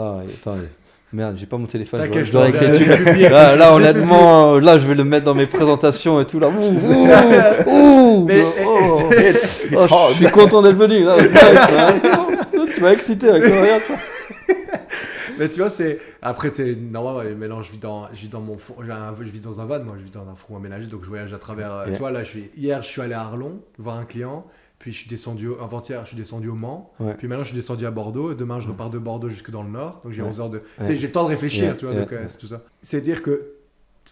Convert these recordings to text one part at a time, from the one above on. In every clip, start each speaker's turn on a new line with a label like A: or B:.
A: Ah, attends, merde, j'ai pas mon téléphone.
B: T'inquiète,
A: Je dois
B: je
A: écrire.
B: vais publier.
A: Là, honnêtement, là, je vais le mettre dans mes présentations et tout. Là.
B: Mais-
A: Je suis content d'être venu. Là. Tu m'as excité avec toi, regarde ça.
B: Mais tu vois, c'est. Après, c'est normal, maintenant, je vis dans mon four. Je vis dans un van, moi, je vis dans un four aménagé, donc je voyage à travers.
A: Yeah.
B: Tu vois, là, hier, je suis allé à Arlon voir un client, puis je suis descendu. Avant-hier, je suis descendu au Mans,
A: Ouais.
B: puis maintenant, je suis descendu à Bordeaux, et demain, je repars de Bordeaux jusque dans le nord, donc j'ai
A: Ouais.
B: 11 heures de.
A: Ouais.
B: Tu sais, j'ai le temps de réfléchir,
A: Yeah.
B: tu vois,
A: Yeah.
B: donc c'est tout ça. C'est-à-dire que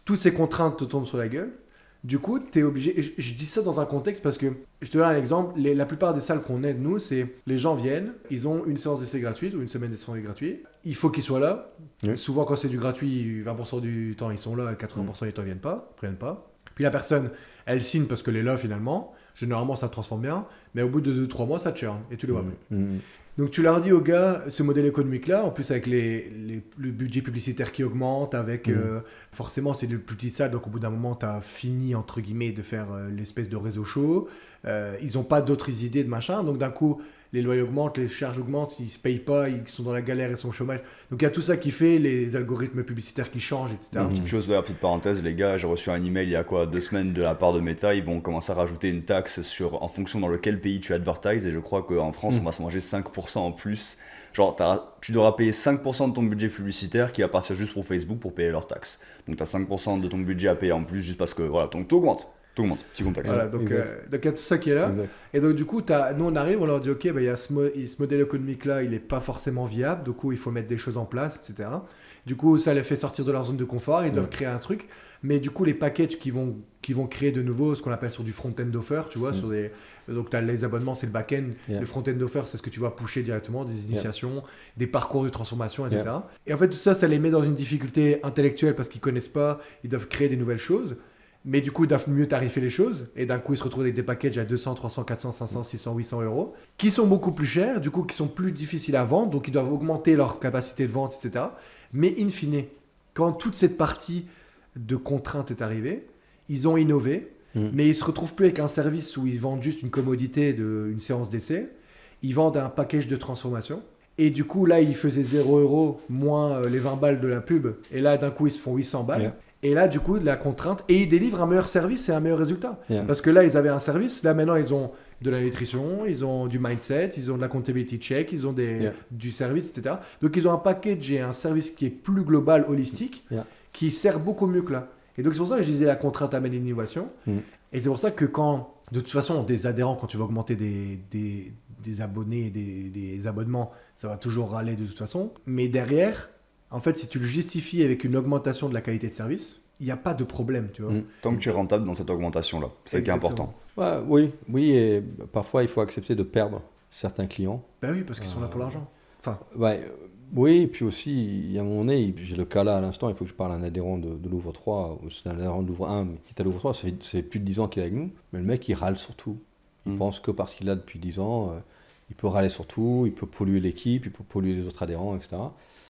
B: toutes ces contraintes te tombent sur la gueule. Du coup, tu es obligé. Et je dis ça dans un contexte parce que je te donne un exemple. La plupart des salles qu'on aide, nous, c'est les gens viennent, ils ont une séance d'essai gratuite ou une semaine d'essai gratuit. Il faut qu'ils soient là.
A: Oui.
B: Souvent, quand c'est du gratuit, 20% du temps, ils sont là, 80% du temps, ils viennent pas, prennent pas. Puis la personne, elle signe parce qu'elle est là finalement. Généralement, ça transforme bien. Mais au bout de 2-3 mois, ça churn et tu les vois plus. Donc tu leur dis aux gars, ce modèle économique-là, en plus avec le budget publicitaire qui augmente, avec forcément c'est le plus petit salles, donc au bout d'un moment tu as fini entre guillemets de faire l'espèce de réseau chaud, ils n'ont pas d'autres idées de machin, donc d'un coup les loyers augmentent, les charges augmentent, ils se payent pas, ils sont dans la galère, ils sont au chômage. Donc il y a tout ça qui fait les algorithmes publicitaires qui changent, etc.
C: Petite chose, petite parenthèse, les gars, j'ai reçu un email il y a 2 semaines de la part de Meta. Ils vont commencer à rajouter une taxe en fonction dans lequel pays tu advertises. Et je crois qu'en France, on va se manger 5% en plus. Genre, tu devras payer 5% de ton budget publicitaire qui va partir juste pour Facebook pour payer leurs taxes. Donc, tu as 5% de ton budget à payer en plus juste parce que voilà, ton taux augmente. Petit contexte.
B: Voilà, donc il y a tout ça qui est là.
A: Exact.
B: Et donc du coup, nous on arrive, on leur dit ok, il y a ce modèle économique là, il n'est pas forcément viable, du coup il faut mettre des choses en place, etc. Du coup, ça les fait sortir de leur zone de confort, ils doivent créer un truc. Mais du coup, les packages qui vont créer de nouveau ce qu'on appelle sur du front-end offer, tu vois, donc tu as les abonnements, c'est le back-end.
A: Yeah.
B: Le front-end offer, c'est ce que tu vas pusher directement, des initiations, des parcours de transformation, etc. Et en fait, tout ça, ça les met dans une difficulté intellectuelle parce qu'ils connaissent pas, ils doivent créer des nouvelles choses. Mais du coup, ils doivent mieux tarifer les choses. Et d'un coup, ils se retrouvent avec des packages à 200, 300, 400, 500, 600, 800 euros, qui sont beaucoup plus chers, du coup, qui sont plus difficiles à vendre. Donc, ils doivent augmenter leur capacité de vente, etc. Mais in fine, quand toute cette partie de contraintes est arrivée, ils ont innové, mais ils se retrouvent plus avec un service où ils vendent juste une commodité d'une séance d'essai. Ils vendent un package de transformation. Et du coup, là, ils faisaient 0 euros moins les 20 balles de la pub. Et là, d'un coup, ils se font 800 balles.
A: Yeah.
B: Et là, du coup, la contrainte. Et ils délivrent un meilleur service et un meilleur résultat.
A: Yeah.
B: Parce que là, ils avaient un service. Là, maintenant, ils ont de la nutrition, ils ont du mindset, ils ont de la comptability check, ils ont du service, etc. Donc, ils ont un package et un service qui est plus global, holistique, qui sert beaucoup mieux que là. Et donc, c'est pour ça que je disais la contrainte amène l'innovation. Et c'est pour ça que quand, de toute façon, des adhérents, quand tu vas augmenter des abonnés, des abonnements, ça va toujours râler de toute façon. Mais derrière, en fait, si tu le justifies avec une augmentation de la qualité de service, il n'y a pas de problème, tu vois.
C: Tant que tu es rentable dans cette augmentation-là, c'est qui est important.
A: Ouais, oui, et parfois il faut accepter de perdre certains clients.
B: Ben oui, parce qu'ils sont là pour l'argent. Enfin,
A: oui, et puis aussi, il y a un moment donné, j'ai le cas là à l'instant, il faut que je parle à un adhérent de Louvre 3, ou c'est un adhérent de Louvre 1, mais qui est à Louvre 3, ça fait plus de 10 ans qu'il est avec nous, mais le mec il râle sur tout. Il pense que parce qu'il est là depuis 10 ans, il peut râler sur tout, il peut polluer l'équipe, il peut polluer les autres adhérents, etc.